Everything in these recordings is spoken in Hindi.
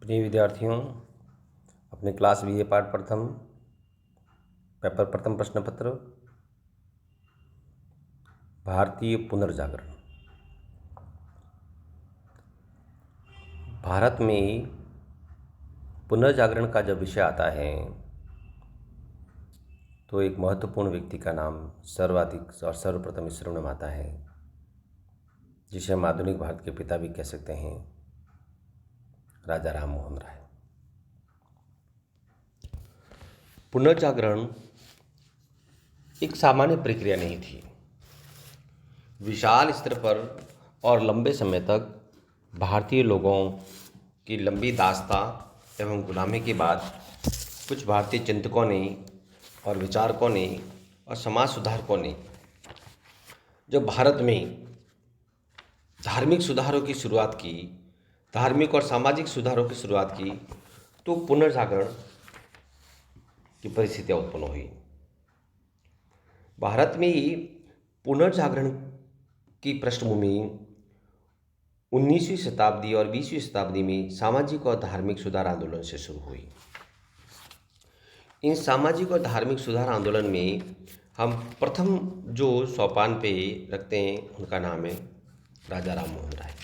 प्रिय विद्यार्थियों, अपने क्लास BA पाठ प्रथम पेपर प्रथम प्रश्न पत्र भारतीय पुनर्जागरण। भारत में पुनर्जागरण का जब विषय आता है तो एक महत्वपूर्ण व्यक्ति का नाम सर्वाधिक और सर्वप्रथम स्मरण में आता है, जिसे हम आधुनिक भारत के पिता भी कह सकते हैं, राजा राम मोहन राय। पुनर्जागरण एक सामान्य प्रक्रिया नहीं थी। विशाल स्तर पर और लंबे समय तक भारतीय लोगों की लंबी दास्ता एवं गुलामी के बाद कुछ भारतीय चिंतकों ने और विचारकों ने और समाज सुधारकों ने जब भारत में धार्मिक सुधारों की शुरुआत की, धार्मिक और सामाजिक सुधारों की शुरुआत की, तो पुनर्जागरण की परिस्थितियाँ उत्पन्न हुई। भारत में पुनर्जागरण की पृष्ठभूमि 19वीं शताब्दी और 20वीं शताब्दी में सामाजिक और धार्मिक सुधार आंदोलन से शुरू हुई। इन सामाजिक और धार्मिक सुधार आंदोलन में हम प्रथम जो सोपान पे रखते हैं उनका नाम है राजा राम मोहन राय।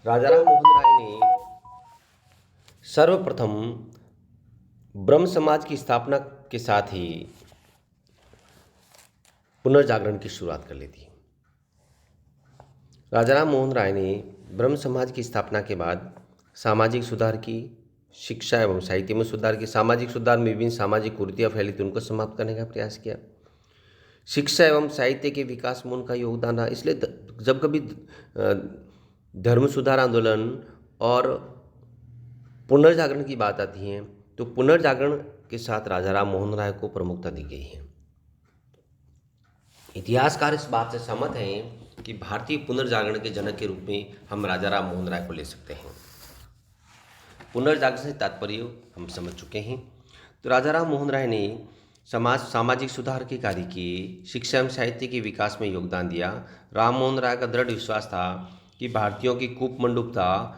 राजा राम मोहन राय ने सर्वप्रथम ब्रह्म समाज की स्थापना के साथ ही पुनर्जागरण की शुरुआत कर ली थी। राजा राम मोहन राय ने ब्रह्म समाज की स्थापना के बाद सामाजिक सुधार की, शिक्षा एवं साहित्य में सुधार की, सामाजिक सुधार में विभिन्न सामाजिक कुरीतियाँ फैली थी उनको समाप्त करने का प्रयास किया। शिक्षा एवं साहित्य के विकास में उनका योगदान रहा। इसलिए जब कभी धर्म सुधार आंदोलन और पुनर्जागरण की बात आती है तो पुनर्जागरण के साथ राजा राम मोहन राय को प्रमुखता दी गई है। इतिहासकार इस बात से सहमत हैं कि भारतीय पुनर्जागरण के जनक के रूप में हम राजा राम मोहन राय को ले सकते हैं। पुनर्जागरण से तात्पर्य हम समझ चुके हैं। तो राजा राम मोहन राय ने सामाजिक सुधार के कार्य किए, शिक्षा एवं साहित्य के विकास में योगदान दिया। राम मोहन राय का दृढ़ विश्वास था कि भारतीयों की कूपमंडूकता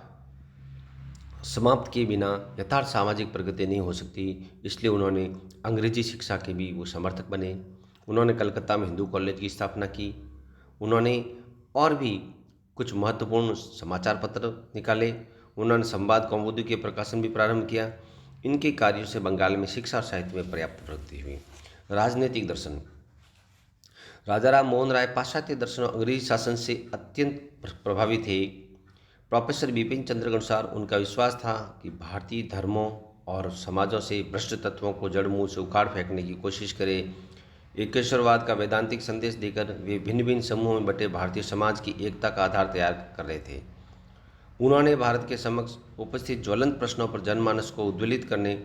समाप्त किए बिना यथार्थ सामाजिक प्रगति नहीं हो सकती। इसलिए उन्होंने अंग्रेजी शिक्षा के भी वो समर्थक बने। उन्होंने कलकत्ता में हिंदू कॉलेज की स्थापना की। उन्होंने और भी कुछ महत्वपूर्ण समाचार पत्र निकाले। उन्होंने संवाद कौमुदी के प्रकाशन भी प्रारंभ किया। इनके कार्यों से बंगाल में शिक्षा और साहित्य में पर्याप्त प्रगति हुई। राजनीतिक दर्शन। राजा राम मोहन राय पाश्चात्य दर्शन और अंग्रेजी शासन से अत्यंत प्रभावित थे। प्रोफेसर बिपिन चंद्र के अनुसार उनका विश्वास था कि भारतीय धर्मों और समाजों से भ्रष्ट तत्वों को जड़ मूल से उखाड़ फेंकने की कोशिश करें। एकेश्वरवाद का वैदांतिक संदेश देकर वे भिन्न भिन्न समूहों में बटे भारतीय समाज की एकता का आधार तैयार कर रहे थे। उन्होंने भारत के समक्ष उपस्थित ज्वलंत प्रश्नों पर जनमानस को उद्वेलित करने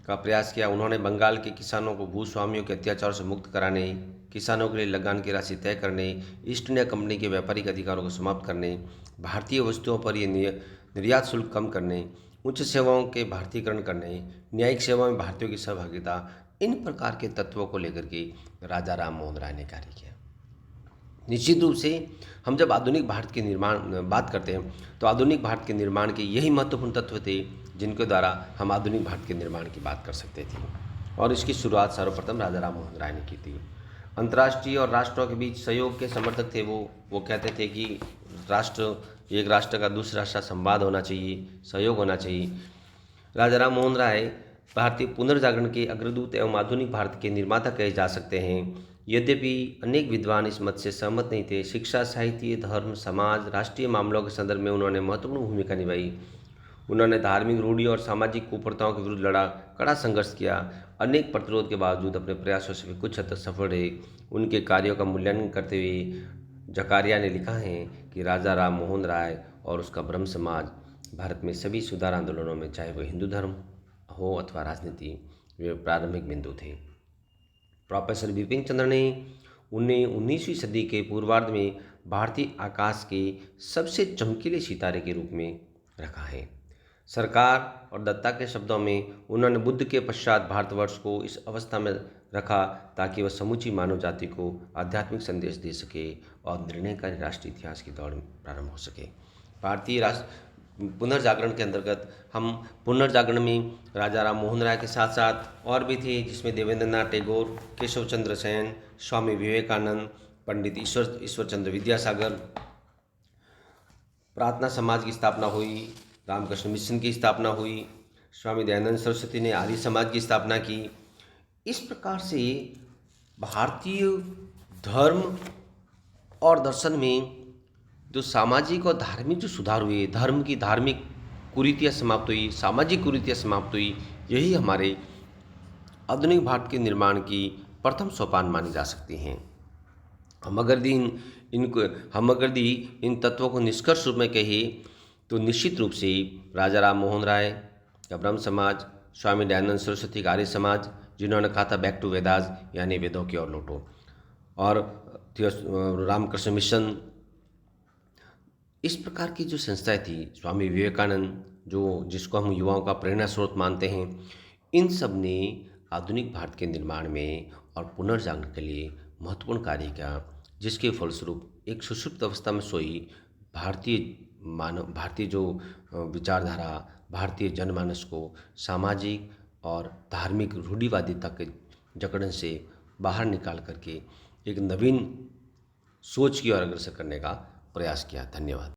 का प्रयास किया। उन्होंने बंगाल के किसानों को भूस्वामियों के अत्याचारों से मुक्त कराने, किसानों के लिए लगान की राशि तय करने, ईस्ट इंडिया कंपनी के व्यापारिक अधिकारों को समाप्त करने, भारतीय वस्तुओं पर ये निर्यात शुल्क कम करने, उच्च सेवाओं के भारतीयकरण करने, न्यायिक सेवाओं में भारतीयों की सहभागिता, इन प्रकार के तत्वों को लेकर के राजा राम मोहन राय ने कार्य किया। निश्चित रूप से हम जब आधुनिक भारत के निर्माण बात करते हैं तो आधुनिक भारत के निर्माण के यही महत्वपूर्ण तत्व थे जिनके द्वारा हम आधुनिक भारत के निर्माण की बात कर सकते थे, और इसकी शुरुआत सर्वप्रथम राजा राम मोहन राय ने की थी। अंतर्राष्ट्रीय और राष्ट्रों के बीच सहयोग के समर्थक थे। वो कहते थे कि एक राष्ट्र का दूसरे राष्ट्र से संवाद होना चाहिए, सहयोग होना चाहिए। राजा राम मोहन राय भारतीय पुनर्जागरण के अग्रदूत एवं आधुनिक भारत के निर्माता कहे जा सकते हैं। यद्यपि अनेक विद्वान इस मत से सहमत नहीं थे। शिक्षा, साहित्य, धर्म, समाज, राष्ट्रीय मामलों के संदर्भ में उन्होंने महत्वपूर्ण भूमिका निभाई। उन्होंने धार्मिक रूढ़ी और सामाजिक कुप्रथाओं के विरुद्ध लड़ा, कड़ा संघर्ष किया। अनेक प्रतिरोध के बावजूद अपने प्रयासों से वे कुछ हद तक सफल रहे। उनके कार्यों का मूल्यांकन करते हुए जकारिया ने लिखा है कि राजा राम मोहन राय और उसका ब्रह्म समाज भारत में सभी सुधार आंदोलनों में, चाहे वह हिंदू धर्म हो अथवा राजनीति, वे प्रारंभिक बिंदु थे। प्रोफेसर बिपिन चंद्र ने उन्हें 19वीं सदी के पूर्वार्ध में भारतीय आकाश के सबसे चमकीले सितारे के रूप में रखा है। सरकार और दत्ता के शब्दों में उन्होंने बुद्ध के पश्चात भारतवर्ष को इस अवस्था में रखा ताकि वह समूची मानव जाति को आध्यात्मिक संदेश दे सके और निर्णयकारी राष्ट्रीय इतिहास की दौड़ प्रारंभ हो सके। भारतीय पुनर्जागरण के अंतर्गत हम पुनर्जागरण में राजा राम मोहन राय के साथ साथ और भी थे, जिसमें देवेंद्र नाथ टैगोर, केशव चंद्र सेन, स्वामी विवेकानंद, पंडित ईश्वर चंद्र विद्यासागर, प्रार्थना समाज की स्थापना हुई, रामकृष्ण मिशन की स्थापना हुई, स्वामी दयानंद सरस्वती ने आर्य समाज की स्थापना की। इस प्रकार से भारतीय धर्म और दर्शन में जो सामाजिक और धार्मिक जो सुधार हुए, धर्म की धार्मिक कुरीतियाँ समाप्त हुई, सामाजिक कुरीतियाँ समाप्त हुई, यही हमारे आधुनिक भारत के निर्माण की प्रथम सोपान मानी जा सकती हैं। हम अगर इन तत्वों को निष्कर्ष रूप में कहें तो निश्चित रूप से राजा राम मोहन राय का ब्रह्म समाज, स्वामी दयानंद सरस्वती का आर्य समाज, जिन्होंने कहा था बैक टू वेदास यानी वेदों की ओर लौटो, और रामकृष्ण मिशन, इस प्रकार की जो संस्थाएं थी, स्वामी विवेकानंद जिसको हम युवाओं का प्रेरणा स्रोत मानते हैं, इन सब ने आधुनिक भारत के निर्माण में और पुनर्जागरण के लिए महत्वपूर्ण कार्य किया, जिसके फलस्वरूप एक सुषुप्त अवस्था में सोई भारतीय जो विचारधारा, भारतीय जनमानस को सामाजिक और धार्मिक रूढ़िवादिता के जकड़न से बाहर निकाल करके एक नवीन सोच की ओर अग्रसर करने का प्रयास किया। धन्यवाद।